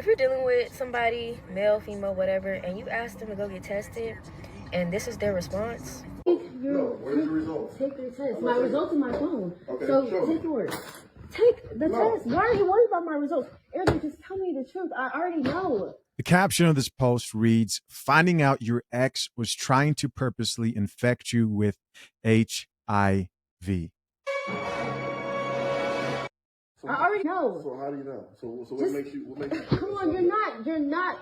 if you're dealing with somebody, male, female, whatever, and you ask them to go get tested, and this is their response. No, where's the results? Take your test. My results in my phone. Okay, so take yours. Take the test. Why are you worried about my results? Erica, just tell me the truth. I already know. The caption of this post reads, "Finding out your ex was trying to purposely infect you with HIV." I already know. So how do you know? So what Just, makes you? Come on, you're not.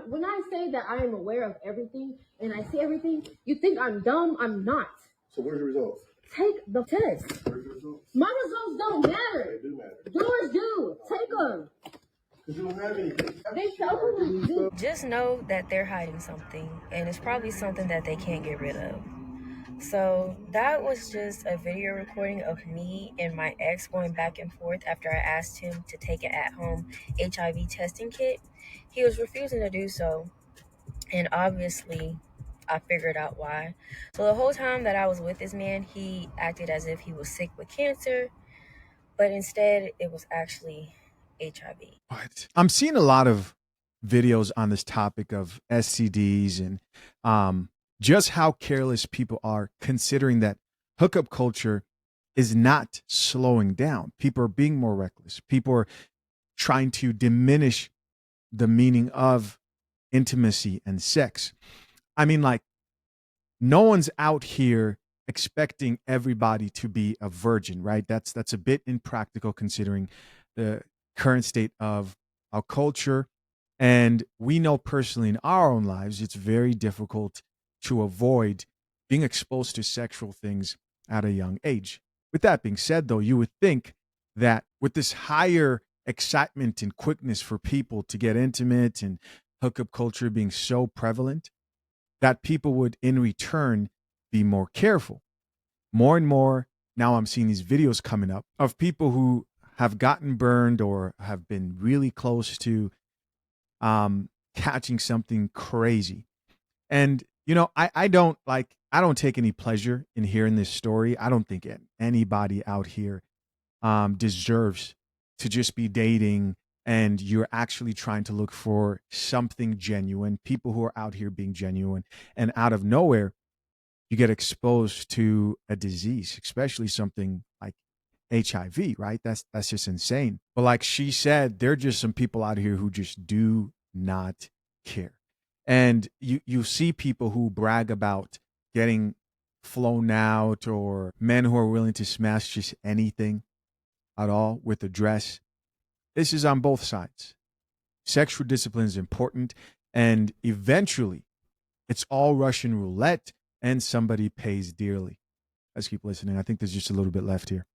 When I say that I am aware of everything and I see everything, you think I'm dumb. I'm not. So where's the results? Take the test. Where's the results? My results don't matter. They do matter. Yours do. Take them. Because you don't have anything. They openly do. Just know that they're hiding something, and it's probably something that they can't get rid of. So that was just a video recording of me and my ex going back and forth after I asked him to take an at-home HIV testing kit. He was refusing to do so, and obviously I figured out why. So the whole time that I was with this man, he acted as if he was sick with cancer, but instead it was actually HIV. What? I'm seeing a lot of videos on this topic of STDs and just how careless people are, considering that hookup culture is not slowing down. People are being more reckless. People are trying to diminish the meaning of intimacy and sex. I mean, like, no one's out here expecting everybody to be a virgin, right? That's a bit impractical considering the current state of our culture. And we know personally in our own lives, it's very difficult to avoid being exposed to sexual things at a young age. With that being said, though, you would think that with this higher excitement and quickness for people to get intimate and hookup culture being so prevalent, that people would in return be more careful. More and more now I'm seeing these videos coming up of people who have gotten burned or have been really close to catching something crazy. And, you know, I don't take any pleasure in hearing this story. I don't think anybody out here deserves to just be dating and you're actually trying to look for something genuine, people who are out here being genuine, and out of nowhere, you get exposed to a disease, especially something like HIV, right? That's just insane. But like she said, there are just some people out here who just do not care. And you see people who brag about getting flown out, or men who are willing to smash just anything at all with a dress. This is on both sides. Sexual discipline is important, and eventually it's all Russian roulette and somebody pays dearly. Let's keep listening. I think there's just a little bit left here.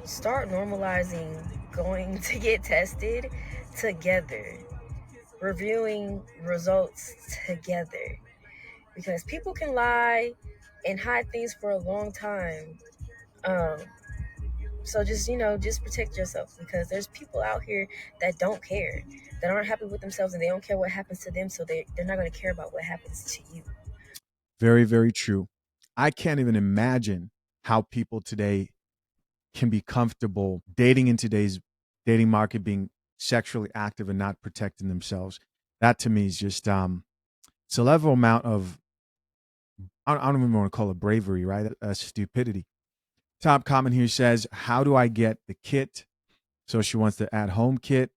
Start normalizing going to get tested together, reviewing results together, because people can lie and hide things for a long time. So just protect yourself, because there's people out here that don't care, that aren't happy with themselves, and they don't care what happens to them, so they're not going to care about what happens to you. Very, very true. I can't even imagine how people today can be comfortable dating in today's dating market, being sexually active and not protecting themselves. That to me is just it's a level amount of, I don't even want to call it bravery, right? Stupidity. Top comment here says, "How do I get the kit?" So she wants the at-home kit.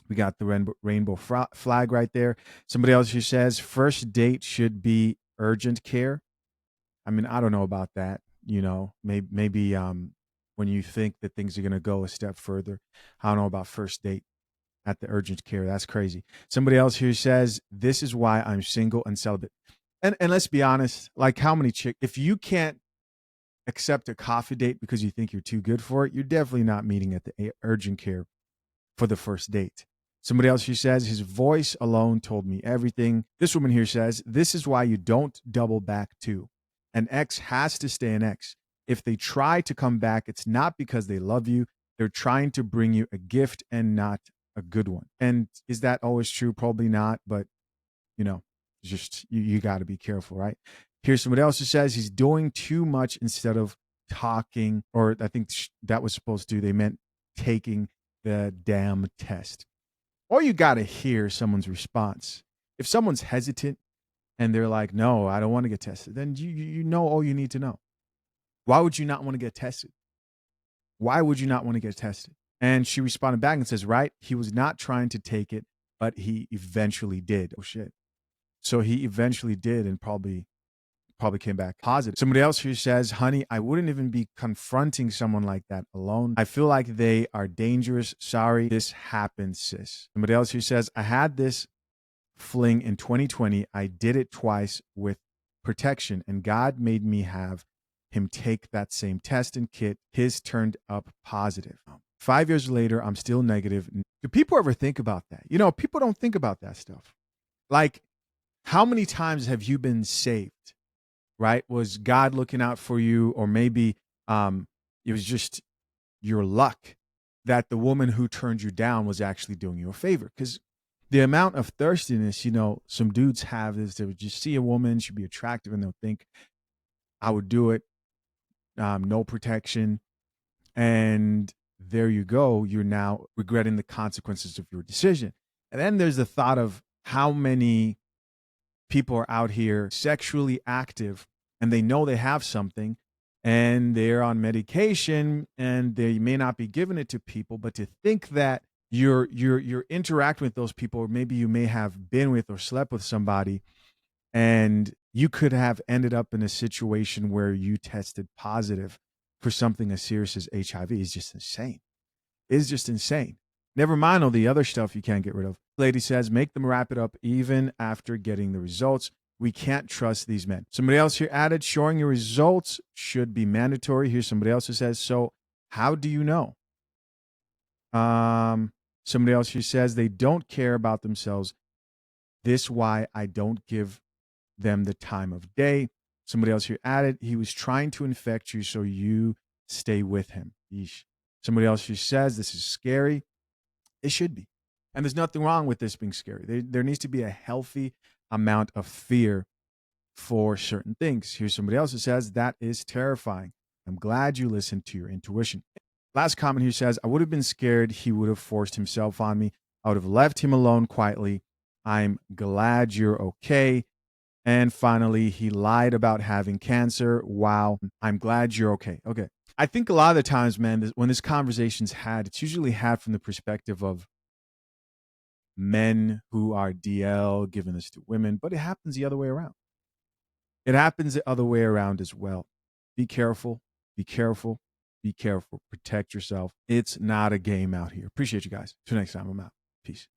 We got the rainbow flag right there. Somebody else here says, "First date should be urgent care." I mean, I don't know about that. You know, maybe when you think that things are going to go a step further. I don't know about first date at the urgent care. That's crazy. Somebody else here says, "This is why I'm single and celibate." And let's be honest, like, how many if you can't accept a coffee date because you think you're too good for it, you're definitely not meeting at the urgent care for the first date. Somebody else here says, "His voice alone told me everything." This woman here says, "This is why you don't double back too. An ex has to stay an ex. If they try to come back, it's not because they love you. They're trying to bring you a gift and not a good one." And is that always true? Probably not, but you know, just you got to be careful, right? Here's somebody else who says, "He's doing too much instead of talking," or I think that was supposed to, they meant taking the damn test. or you got to hear someone's response. If someone's hesitant and they're like, no, I don't want to get tested, then you know all you need to know. Why would you not want to get tested? Why would you not want to get tested? And she responded back and says, right, he was not trying to take it, but he eventually did. Oh, shit. So he eventually did and probably came back positive. Somebody else who says, honey, I wouldn't even be confronting someone like that alone. I feel like they are dangerous. Sorry, this happened, sis. Somebody else who says, I had this fling in 2020. I did it twice with protection, and God made me have him take that same test and kit. His turned up positive. 5 years later, I'm still negative. Do people ever think about that? You know, people don't think about that stuff. Like, how many times have you been saved? Right? Was God looking out for you? Or maybe it was just your luck that the woman who turned you down was actually doing you a favor. Because the amount of thirstiness, you know, some dudes have is they would just see a woman, she'd be attractive, and they'll think, I would do it. No protection. And there you go. You're now regretting the consequences of your decision. And then there's the thought of how many people are out here sexually active and they know they have something and they're on medication and they may not be giving it to people, but to think that you're interacting with those people, or maybe you may have been with or slept with somebody and you could have ended up in a situation where you tested positive for something as serious as HIV is just insane. It's just insane. Never mind all the other stuff you can't get rid of. Lady says, make them wrap it up even after getting the results. We can't trust these men. Somebody else here added, showing your results should be mandatory. Here's somebody else who says, so how do you know? Somebody else here says, they don't care about themselves. This why I don't give them the time of day. Somebody else here added, he was trying to infect you so you stay with him. Yeesh. Somebody else here says, this is scary. It should be. And there's nothing wrong with this being scary. There needs to be a healthy amount of fear for certain things. Here's somebody else who says, that is terrifying. I'm glad you listened to your intuition. Last comment here says, I would have been scared he would have forced himself on me. I would have left him alone quietly. I'm glad you're okay. And finally, he lied about having cancer. Wow. I'm glad you're okay. Okay. I think a lot of the times, man, when this conversation's had, it's usually had from the perspective of men who are DL giving this to women, but it happens the other way around. It happens the other way around as well. Be careful, be careful, be careful. Protect yourself. It's not a game out here. Appreciate you guys. Till next time, I'm out. Peace.